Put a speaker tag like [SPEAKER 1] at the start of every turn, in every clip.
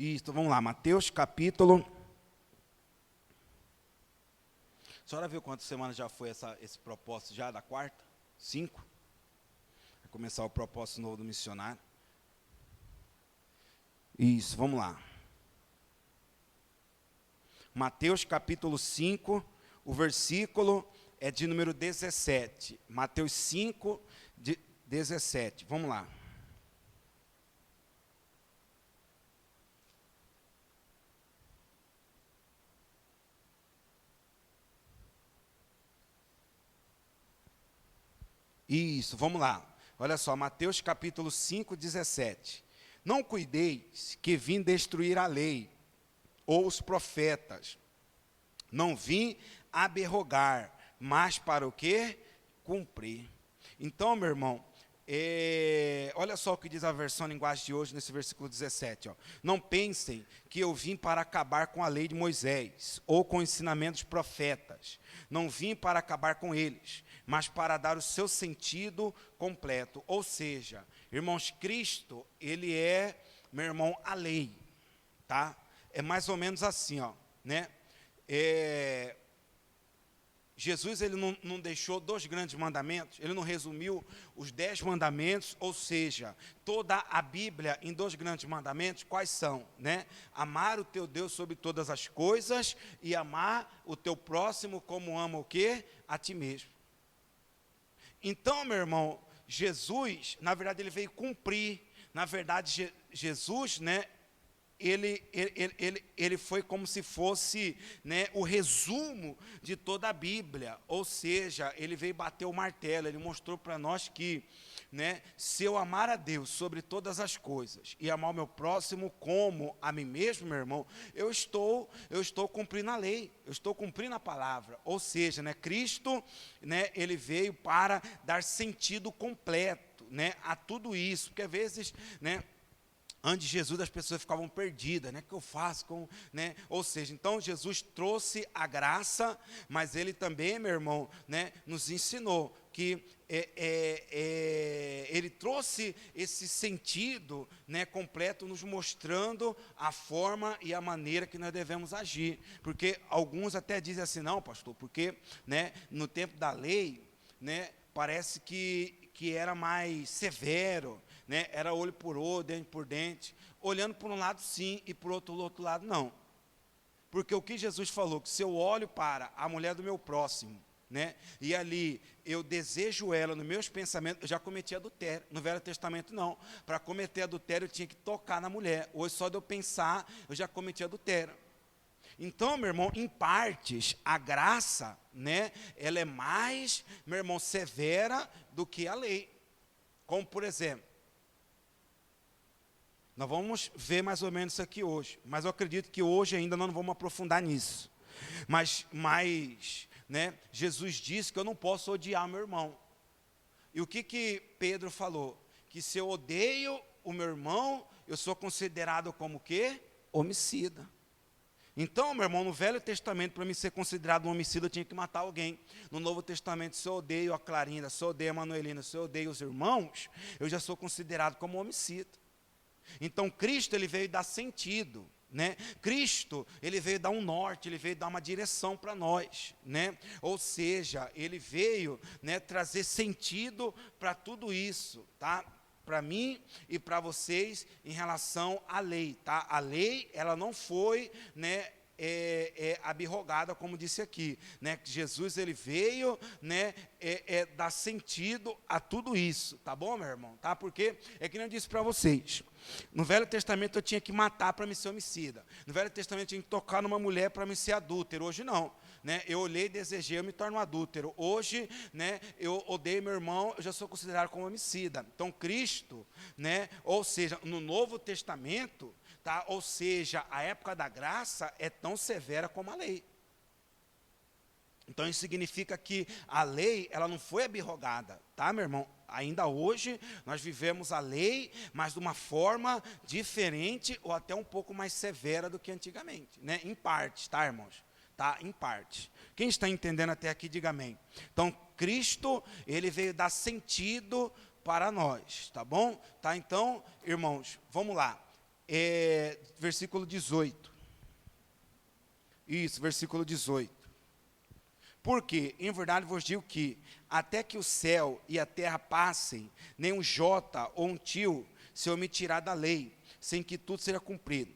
[SPEAKER 1] Isso, vamos lá, Mateus capítulo. A senhora viu quantas semanas já foi esse propósito já da quarta? 5? Vai começar o propósito novo do missionário. Isso, vamos lá. Mateus capítulo 5, o versículo é de número 17. Mateus 5, 17. Vamos lá. Isso, vamos lá. Olha só, Mateus capítulo 5, 17. Não cuideis que vim destruir a lei ou os profetas. Não vim abrogar, mas para o quê? Cumprir. Então, meu irmão, olha só o que diz a versão linguagem de hoje, nesse versículo 17. Ó. Não pensem que eu vim para acabar com a lei de Moisés, ou com o ensinamento dos profetas. Não vim para acabar com eles, mas para dar o seu sentido completo. Ou seja, irmãos, Cristo, ele é, meu irmão, a lei. Tá? É mais ou menos assim, ó, né? Jesus ele não deixou 2 grandes mandamentos, ele não resumiu os 10 mandamentos, ou seja, toda a Bíblia em 2 grandes mandamentos, quais são? Né? Amar o teu Deus sobre todas as coisas e amar o teu próximo como ama o quê? A ti mesmo. Então, meu irmão, Jesus, na verdade, ele veio cumprir, na verdade, Jesus, né? Ele foi como se fosse, né, o resumo de toda a Bíblia, ou seja, ele veio bater o martelo, ele mostrou para nós que, né, se eu amar a Deus sobre todas as coisas e amar o meu próximo como a mim mesmo, meu irmão, eu estou cumprindo a lei, eu estou cumprindo a palavra, ou seja, né, Cristo, né, ele veio para dar sentido completo, né, a tudo isso, porque às vezes, né, antes de Jesus, as pessoas ficavam perdidas, né? O que eu faço com, né? Ou seja, então Jesus trouxe a graça, mas ele também, meu irmão, né, nos ensinou que ele trouxe esse sentido, né, completo, nos mostrando a forma e a maneira que nós devemos agir. Porque alguns até dizem assim, não, pastor, porque, né, no tempo da lei, né, parece que era mais severo, né? Era olho por olho, dente por dente, olhando por um lado sim e por outro lado não. Porque o que Jesus falou, que se eu olho para a mulher do meu próximo, né, e ali eu desejo ela nos meus pensamentos, eu já cometi adultério. No Velho Testamento não, para cometer adultério eu tinha que tocar na mulher, hoje só de eu pensar eu já cometi adultério. Então, meu irmão, em partes, a graça, né, ela é mais, meu irmão, severa do que a lei. Como, por exemplo, nós vamos ver mais ou menos isso aqui hoje, mas eu acredito que hoje ainda nós não vamos aprofundar nisso. Mas né, Jesus disse que eu não posso odiar meu irmão. E o que Pedro falou? Que se eu odeio o meu irmão, eu sou considerado como o quê? Homicida. Então, meu irmão, no Velho Testamento, para mim ser considerado um homicida, eu tinha que matar alguém. No Novo Testamento, se eu odeio a Clarinda, se eu odeio a Manuelina, se eu odeio os irmãos, eu já sou considerado como homicida. Então, Cristo, ele veio dar sentido, né? Cristo, ele veio dar um norte, ele veio dar uma direção para nós, né? Ou seja, ele veio, né, trazer sentido para tudo isso, tá? Para mim e para vocês em relação à lei, tá? A lei, ela não foi, né, abrogada, como disse aqui, né? Que Jesus ele veio, né, dar sentido a tudo isso, tá bom, meu irmão? Tá? Porque é que nem eu disse para vocês. No Velho Testamento eu tinha que matar para me ser homicida. No Velho Testamento eu tinha que tocar numa mulher para me ser adúltero. Hoje não, né? Eu olhei, desejei, eu me torno adúltero. Hoje, né, eu odeio meu irmão, eu já sou considerado como homicida. Então Cristo, né, ou seja, no Novo Testamento, tá? Ou seja, a época da graça é tão severa como a lei. Então isso significa que a lei, ela não foi abrogada, tá, meu irmão? Ainda hoje nós vivemos a lei, mas de uma forma diferente ou até um pouco mais severa do que antigamente, né? Em parte, tá, irmãos? Tá, em parte. Quem está entendendo até aqui, diga amém. Então, Cristo, ele veio dar sentido para nós, tá bom? Tá, então, irmãos, vamos lá. versículo 18. Isso, versículo 18. Porque, em verdade vos digo que, até que o céu e a terra passem, nem um jota ou um tio se omitirá da lei, sem que tudo seja cumprido.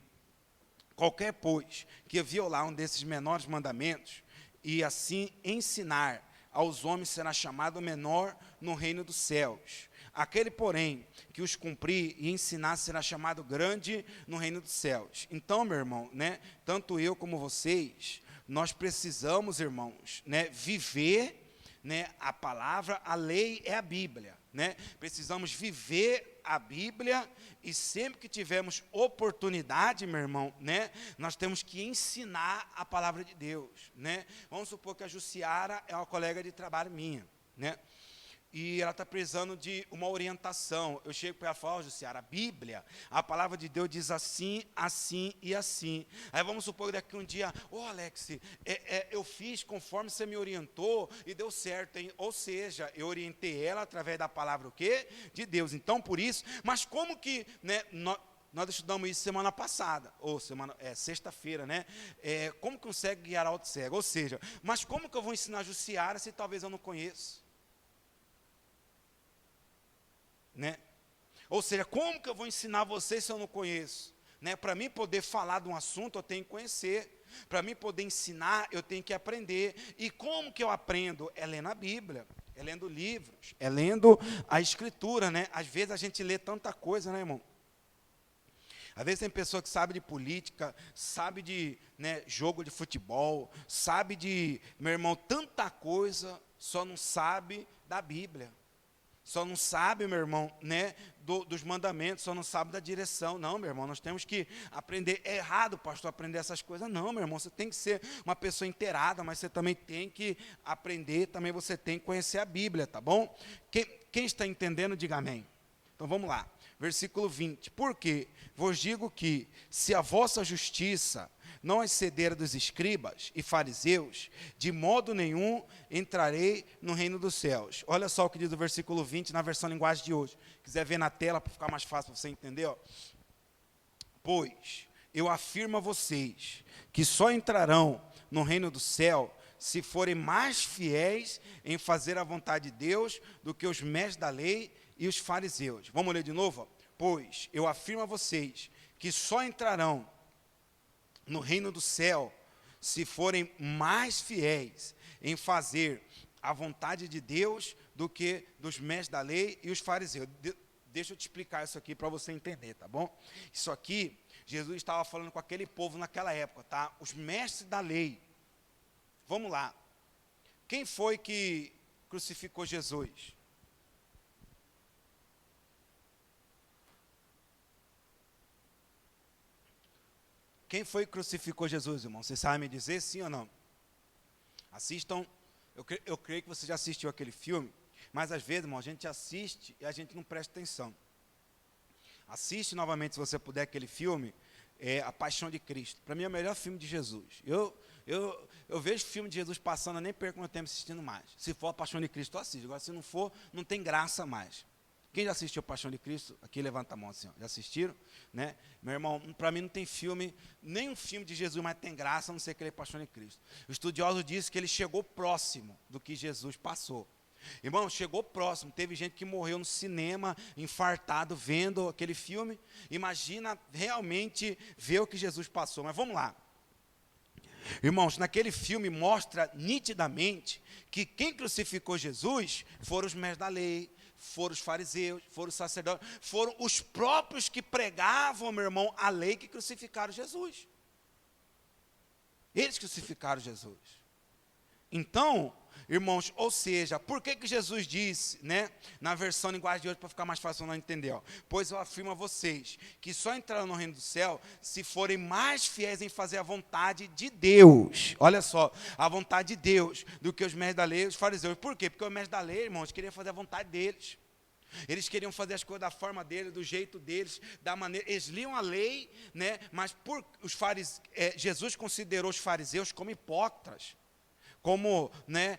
[SPEAKER 1] Qualquer, pois, que violar um desses menores mandamentos, e assim ensinar aos homens, será chamado menor no reino dos céus. Aquele, porém, que os cumprir e ensinar, será chamado grande no reino dos céus. Então, meu irmão, né, tanto eu como vocês, nós precisamos, irmãos, né, viver, né, a palavra, a lei é a Bíblia, né? Precisamos viver a Bíblia e sempre que tivermos oportunidade, meu irmão, né, nós temos que ensinar a palavra de Deus, né? Vamos supor que a Jussiara é uma colega de trabalho minha, né? E ela está precisando de uma orientação. Eu chego para ela e falo, oh, Jussiara, a Bíblia, a palavra de Deus diz assim, assim e assim. Aí vamos supor que daqui um dia, Alex, eu fiz conforme você me orientou e deu certo, hein? Ou seja, eu orientei ela através da palavra o quê? De Deus. Então, por isso, mas como que, né, nós estudamos isso semana passada, ou sexta-feira, né? Como consegue guiar alto cego? Ou seja, mas como que eu vou ensinar a Jussiara se talvez eu não conheço? Né? Ou seja, como que eu vou ensinar vocês se eu não conheço? Né? Para mim poder falar de um assunto, eu tenho que conhecer. Para mim poder ensinar, eu tenho que aprender. E como que eu aprendo? É lendo a Bíblia, é lendo livros, é lendo a Escritura, né? Às vezes a gente lê tanta coisa, né, irmão? Às vezes tem pessoa que sabe de política, sabe de, né, jogo de futebol, sabe de, meu irmão, tanta coisa, só não sabe da Bíblia. Só não sabe, meu irmão, né, dos mandamentos, só não sabe da direção. Não, meu irmão, nós temos que aprender. É errado, pastor, aprender essas coisas. Não, meu irmão, você tem que ser uma pessoa inteirada, mas você também tem que aprender, também você tem que conhecer a Bíblia, tá bom? Quem está entendendo, diga amém. Então vamos lá, versículo 20. Porque vos digo que, se a vossa justiça não exceder dos escribas e fariseus, de modo nenhum entrarei no reino dos céus. Olha só o que diz o versículo 20 na versão linguagem de hoje. Quiser ver na tela para ficar mais fácil para você entender. Ó. Pois eu afirmo a vocês que só entrarão no reino do céu se forem mais fiéis em fazer a vontade de Deus do que os mestres da lei e os fariseus. Vamos ler de novo? Ó. Pois eu afirmo a vocês que só entrarão no reino do céu, se forem mais fiéis em fazer a vontade de Deus do que dos mestres da lei e os fariseus. Deixa eu te explicar isso aqui para você entender, tá bom? Isso aqui, Jesus estava falando com aquele povo naquela época, tá? Os mestres da lei. Vamos lá. Quem foi que crucificou Jesus? Quem foi que crucificou Jesus, irmão? Vocês sabem me dizer sim ou não? Assistam, eu creio que você já assistiu aquele filme, mas às vezes, irmão, a gente assiste e a gente não presta atenção. Assiste novamente, se você puder, aquele filme, A Paixão de Cristo. Para mim é o melhor filme de Jesus. Eu vejo filme de Jesus passando, eu nem perco meu tempo assistindo mais. Se for A Paixão de Cristo, eu assisto. Agora, se não for, não tem graça mais. Quem já assistiu Paixão de Cristo? Aqui levanta a mão assim, ó. Já assistiram? Né? Meu irmão, para mim não tem filme, nenhum filme de Jesus mais tem graça, a não ser aquele Paixão de Cristo. O estudioso diz que ele chegou próximo do que Jesus passou. Irmão, chegou próximo. Teve gente que morreu no cinema, infartado, vendo aquele filme. Imagina realmente ver o que Jesus passou. Mas vamos lá. Irmãos, naquele filme mostra nitidamente que quem crucificou Jesus foram os mestres da lei, foram os fariseus, foram os sacerdotes, foram os próprios que pregavam, meu irmão, a lei que crucificaram Jesus. Eles crucificaram Jesus. Então, irmãos, ou seja, por que Jesus disse, né, na versão linguagem de hoje, para ficar mais fácil não entender, ó, pois eu afirmo a vocês, que só entrarão no reino do céu, se forem mais fiéis em fazer a vontade de Deus, olha só, a vontade de Deus, do que os mestres da lei e os fariseus. Por quê? Porque os mestres da lei, irmãos, queriam fazer a vontade deles. Eles queriam fazer as coisas da forma deles, do jeito deles, da maneira. Eles liam a lei, né, mas Jesus considerou os fariseus como hipócritas, como, né,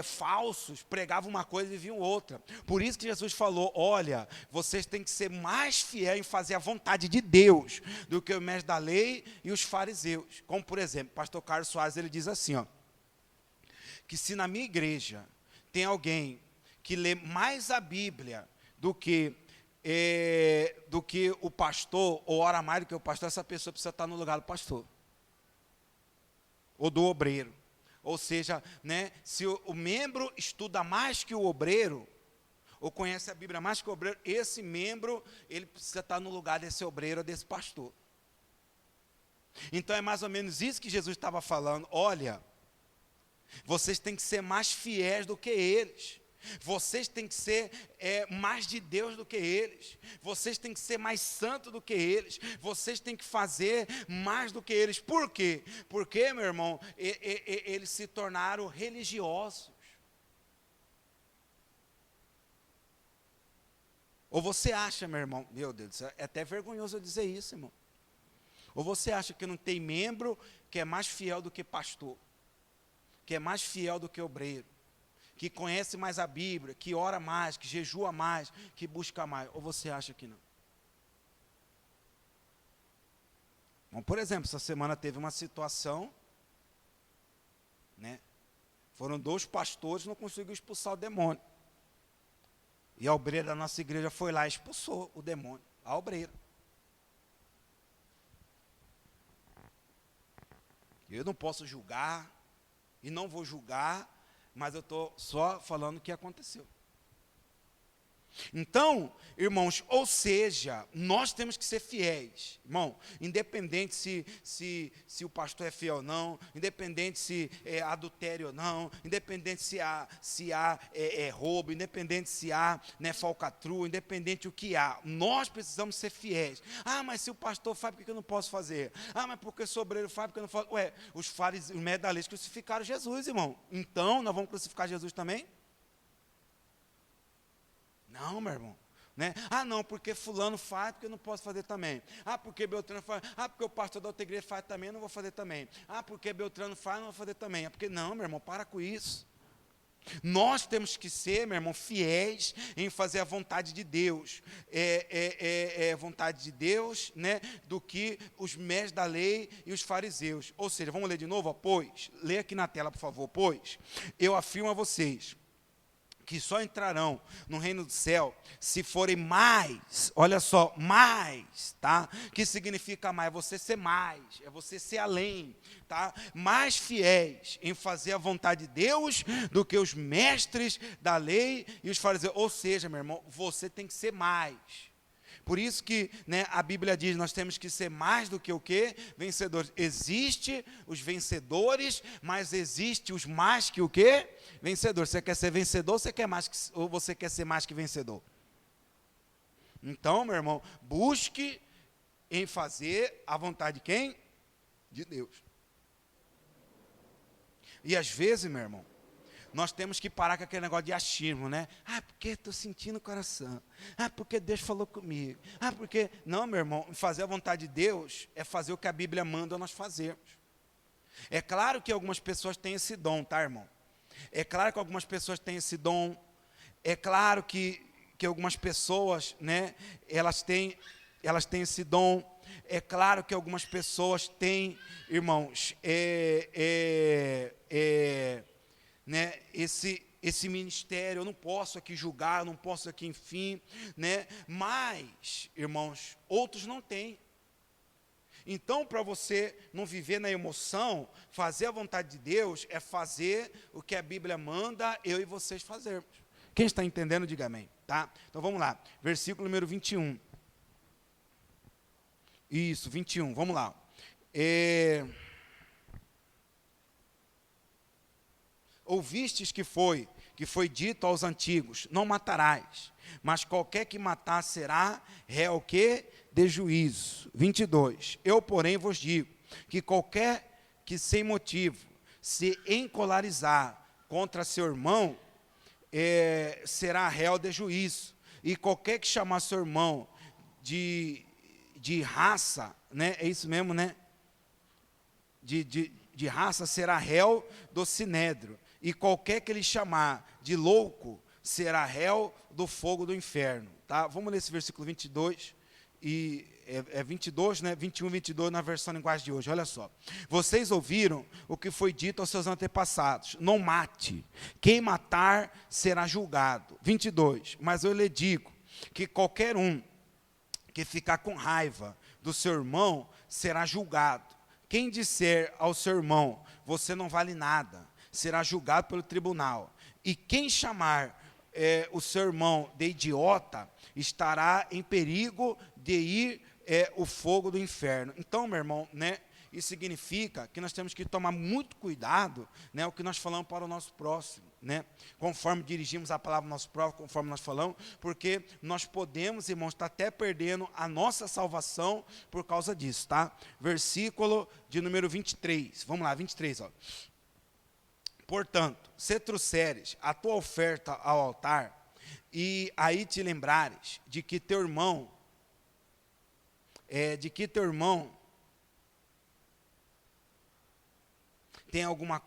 [SPEAKER 1] falsos, pregavam uma coisa e viviam outra. Por isso que Jesus falou, olha, vocês têm que ser mais fiéis em fazer a vontade de Deus do que o mestre da lei e os fariseus. Como, por exemplo, pastor Carlos Soares, ele diz assim, ó, que se na minha igreja tem alguém que lê mais a Bíblia do que o pastor, ou ora mais do que o pastor, essa pessoa precisa estar no lugar do pastor, ou do obreiro. Ou seja, né, se o membro estuda mais que o obreiro, ou conhece a Bíblia mais que o obreiro, esse membro, ele precisa estar no lugar desse obreiro ou desse pastor. Então é mais ou menos isso que Jesus estava falando. Olha, vocês têm que ser mais fiéis do que eles. Vocês têm que ser mais de Deus do que eles. Vocês têm que ser mais santos do que eles. Vocês têm que fazer mais do que eles. Por quê? Porque, meu irmão, eles se tornaram religiosos. Ou você acha, meu irmão, meu Deus do céu, é até vergonhoso eu dizer isso, irmão. Ou você acha que não tem membro que é mais fiel do que pastor, que é mais fiel do que obreiro, que conhece mais a Bíblia, que ora mais, que jejua mais, que busca mais, ou você acha que não? Bom, por exemplo, essa semana teve uma situação, né? Foram 2 pastores que não conseguiram expulsar o demônio. E a obreira da nossa igreja foi lá e expulsou o demônio, a obreira. Eu não posso julgar, e não vou julgar, mas eu estou só falando o que aconteceu. Então, irmãos, ou seja, nós temos que ser fiéis, irmão, independente se o pastor é fiel ou não, independente se é adultério ou não, independente se há roubo, independente se há, né, falcatrua, independente o que há, nós precisamos ser fiéis. Ah, mas se o pastor faz, por que eu não posso fazer? Ah, mas porque o obreiro faz, por que eu não faço? Ué, os fariseus, os medalhistas crucificaram Jesus, irmão, então nós vamos crucificar Jesus também? Não, meu irmão, né? Ah, não, porque fulano faz, porque eu não posso fazer também. Ah, porque Beltrano faz, porque o pastor da outra igreja faz também, eu não vou fazer também. Ah, porque Beltrano faz, eu não vou fazer também. É porque não, meu irmão, para com isso. Nós temos que ser, meu irmão, fiéis em fazer a vontade de Deus. Vontade de Deus, né? Do que os mestres da lei e os fariseus. Ou seja, vamos ler de novo? Pois, lê aqui na tela, por favor. Pois, eu afirmo a vocês que só entrarão no reino do céu se forem mais, olha só, mais, tá? Que significa mais? É você ser mais, é você ser além, tá? Mais fiéis em fazer a vontade de Deus do que os mestres da lei e os fariseus. Ou seja, meu irmão, você tem que ser mais. Por isso que, né, a Bíblia diz, nós temos que ser mais do que o quê? Vencedores. Existe os vencedores, mas existe os mais que o quê? Vencedores. Você quer ser vencedor, ou você quer ser mais que vencedor? Então, meu irmão, busque em fazer a vontade de quem? De Deus. E às vezes, meu irmão, nós temos que parar com aquele negócio de achismo, né? Ah, porque estou sentindo o coração. Ah, porque Deus falou comigo. Ah, porque... Não, meu irmão, fazer a vontade de Deus é fazer o que a Bíblia manda nós fazermos. É claro que algumas pessoas têm esse dom, tá, irmão? É claro que algumas pessoas têm esse dom. É claro que algumas pessoas, né, elas têm esse dom. É claro que algumas pessoas têm, irmãos, né, esse ministério, eu não posso aqui julgar, eu não posso aqui, enfim, né, mas, irmãos, outros não têm. Então, para você não viver na emoção, fazer a vontade de Deus é fazer o que a Bíblia manda eu e vocês fazermos. Quem está entendendo, diga amém, tá? Então, vamos lá, versículo número 21. Isso, 21, vamos lá. Ouvistes que foi dito aos antigos, não matarás, mas qualquer que matar será réu que de juízo. 22, eu porém vos digo, que qualquer que sem motivo se encolarizar contra seu irmão, será réu de juízo, e qualquer que chamar seu irmão de raça, né, é isso mesmo, né, de raça será réu do sinédrio, e qualquer que ele chamar de louco será réu do fogo do inferno. Tá? Vamos ler esse versículo 22, e é 22, né? 21 e 22 na versão linguagem de hoje. Olha só. Vocês ouviram o que foi dito aos seus antepassados: não mate, quem matar será julgado. 22, mas eu lhe digo que qualquer um que ficar com raiva do seu irmão será julgado. Quem disser ao seu irmão, você não vale nada, será julgado pelo tribunal. E quem chamar o seu irmão de idiota, estará em perigo de ir o fogo do inferno. Então, meu irmão, né, isso significa que nós temos que tomar muito cuidado, né, o que nós falamos para o nosso próximo, né, conforme dirigimos a palavra ao nosso próximo, conforme nós falamos, porque nós podemos, irmãos, estar até perdendo a nossa salvação por causa disso, tá? Versículo de número 23, vamos lá, 23, ó. Portanto, se trouxeres a tua oferta ao altar, e aí te lembrares de que teu irmão, tem alguma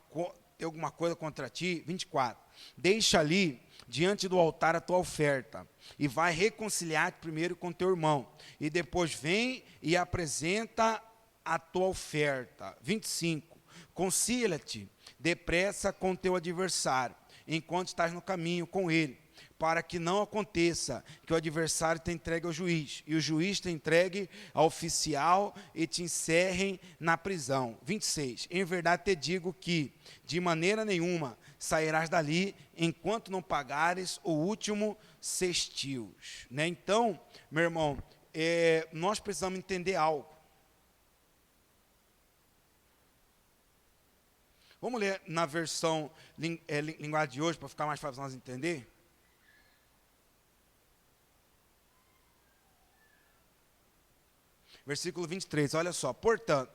[SPEAKER 1] coisa contra ti, 24, deixa ali diante do altar a tua oferta, e vai reconciliar-te primeiro com teu irmão, e depois vem e apresenta a tua oferta. 25, concilia-te depressa com teu adversário, enquanto estás no caminho com ele, para que não aconteça que o adversário te entregue ao juiz, e o juiz te entregue ao oficial e te encerrem na prisão. 26, em verdade te digo que, de maneira nenhuma, sairás dali, enquanto não pagares o último cestios. Né? Então, meu irmão, nós precisamos entender algo. Vamos ler na versão linguagem de hoje, para ficar mais fácil nós entender? Versículo 23, olha só. Portanto,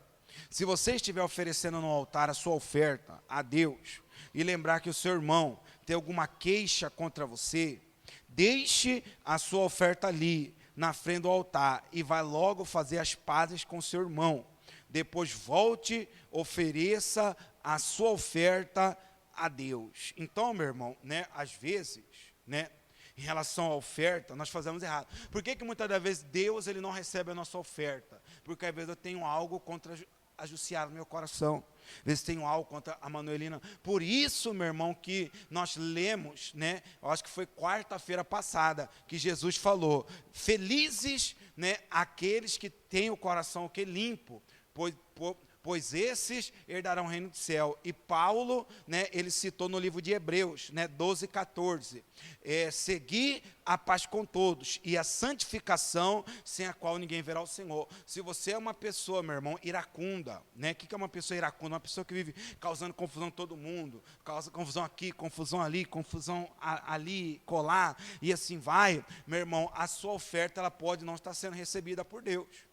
[SPEAKER 1] se você estiver oferecendo no altar a sua oferta a Deus, e lembrar que o seu irmão tem alguma queixa contra você, deixe a sua oferta ali, na frente do altar, e vai logo fazer as pazes com seu irmão. Depois volte, ofereça a sua oferta a Deus. Então, meu irmão, né, às vezes, né, em relação à oferta, nós fazemos errado. Por que muitas das vezes Deus ele não recebe a nossa oferta? Porque às vezes eu tenho algo contra a Jussiara no meu coração. Às vezes tenho algo contra a Manuelina. Por isso, meu irmão, que nós lemos, né, eu acho que foi quarta-feira passada, que Jesus falou: felizes, né, aqueles que têm o coração que limpo, pois esses herdarão o reino do céu. E Paulo, né, ele citou no livro de Hebreus, né, 12, 14, seguir a paz com todos e a santificação, sem a qual ninguém verá o Senhor. Se você é uma pessoa, meu irmão, iracunda, né, o que é uma pessoa iracunda? Uma pessoa que vive causando confusão em todo mundo, causa confusão aqui, confusão ali, confusão ali, colar, e assim vai, meu irmão, a sua oferta ela pode não estar sendo recebida por Deus.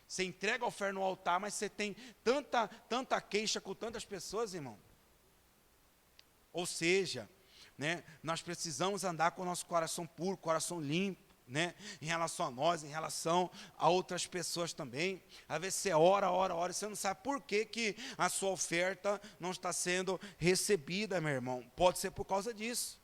[SPEAKER 1] Você entrega a oferta no altar, mas você tem tanta queixa com tantas pessoas, irmão. Ou seja, né, nós precisamos andar com o nosso coração puro, coração limpo, né, em relação a nós, em relação a outras pessoas também. Às vezes você ora, e você não sabe por que a sua oferta não está sendo recebida, meu irmão. Pode ser por causa disso.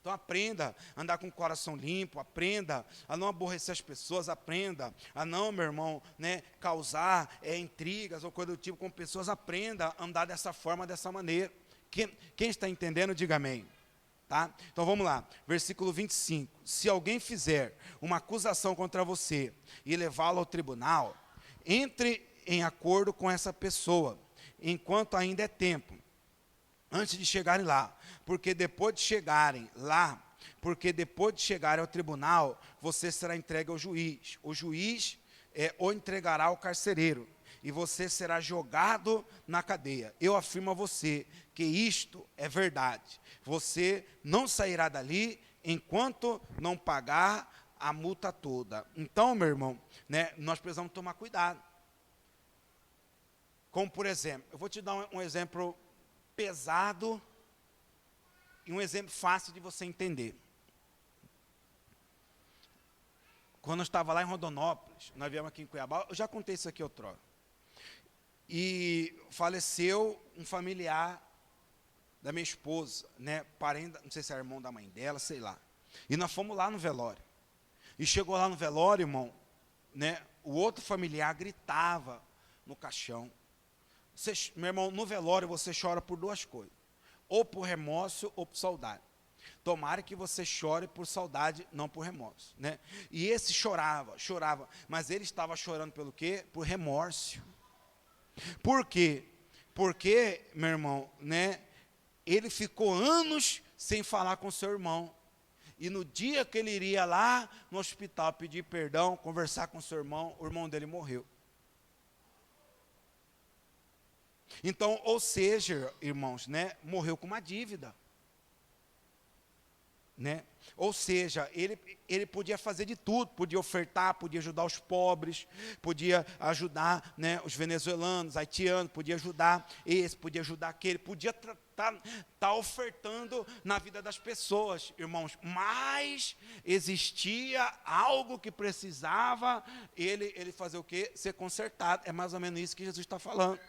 [SPEAKER 1] Então aprenda a andar com o coração limpo, aprenda a não aborrecer as pessoas, aprenda a não, meu irmão, né, causar intrigas ou coisa do tipo com pessoas, aprenda a andar dessa forma, dessa maneira. Quem está entendendo, diga amém. Tá? Então vamos lá, versículo 25. Se alguém fizer uma acusação contra você e levá-lo ao tribunal, entre em acordo com essa pessoa, enquanto ainda é tempo, antes de chegarem lá, porque depois de chegarem ao tribunal, você será entregue ao juiz. O juiz o entregará ao carcereiro, e você será jogado na cadeia. Eu afirmo a você que isto é verdade. Você não sairá dali enquanto não pagar a multa toda. Então, meu irmão, né, nós precisamos tomar cuidado. Como, por exemplo, eu vou te dar um exemplo pesado e um exemplo fácil de você entender. Quando eu estava lá em Rondonópolis, nós viemos aqui em Cuiabá, eu já contei isso aqui outrora. e faleceu um familiar da minha esposa, né, parente, não sei se era irmão da mãe dela, sei lá. E nós fomos lá no velório. E chegou lá no velório, irmão, né, o outro familiar gritava no caixão. Meu irmão, no velório você chora por duas coisas: ou por remorso ou por saudade. Tomara que você chore por saudade, não por remorso, né? E esse chorava, mas ele estava chorando pelo quê? Por remorso. Por quê? Porque, meu irmão, né, ele ficou anos sem falar com seu irmão. E no dia que ele iria lá no hospital pedir perdão, conversar com seu irmão, o irmão dele morreu. Então, ou seja, irmãos, né, morreu com uma dívida. Né? Ou seja, ele podia fazer de tudo, podia ofertar, podia ajudar os pobres, podia ajudar, né, os venezuelanos, haitianos, podia ajudar esse, podia ajudar aquele, podia tá ofertando na vida das pessoas, irmãos, mas existia algo que precisava ele fazer o quê? Ser consertado. É mais ou menos isso que Jesus está falando.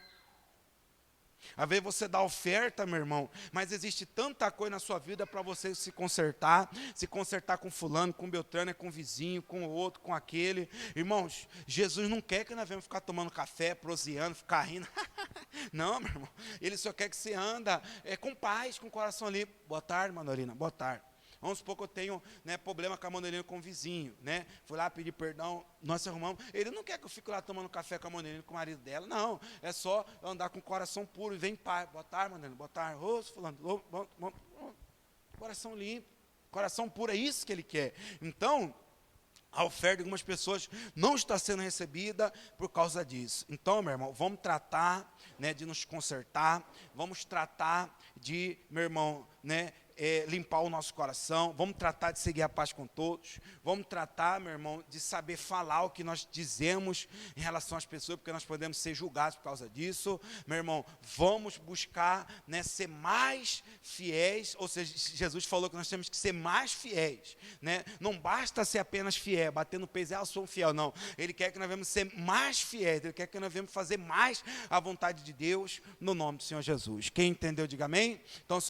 [SPEAKER 1] Às vezes você dá oferta, meu irmão, mas existe tanta coisa na sua vida para você se consertar com fulano, com Beltrano, com o vizinho, com o outro, com aquele. Irmãos, Jesus não quer que nós venhamos ficar tomando café, proseando, ficar rindo. Não, meu irmão, Ele só quer que você anda com paz, com o coração limpo. Boa tarde, Manolina, boa tarde. Vamos supor que eu tenho, né, problema com a Manolina, com o vizinho, né? Fui lá pedir perdão, nós arrumamos. Ele não quer que eu fique lá tomando café com a Manolina, com o marido dela. Não, é só andar com o coração puro e vem paz. Boa tarde, Manolina, boa tarde. Ô, fulano, coração limpo, coração puro, é isso que ele quer. Então, a oferta de algumas pessoas não está sendo recebida por causa disso. Então, meu irmão, vamos tratar, né, de nos consertar, vamos tratar de, meu irmão, né, limpar o nosso coração, vamos tratar de seguir a paz com todos, vamos tratar, meu irmão, de saber falar o que nós dizemos em relação às pessoas, porque nós podemos ser julgados por causa disso. Meu irmão, vamos buscar, né, ser mais fiéis, ou seja, Jesus falou que nós temos que ser mais fiéis, né? Não basta ser apenas fiel, bater no peito e eu sou um fiel, não. Ele quer que nós venhamos ser mais fiéis, Ele quer que nós venhamos fazer mais a vontade de Deus, no nome do Senhor Jesus. Quem entendeu, diga amém. Então,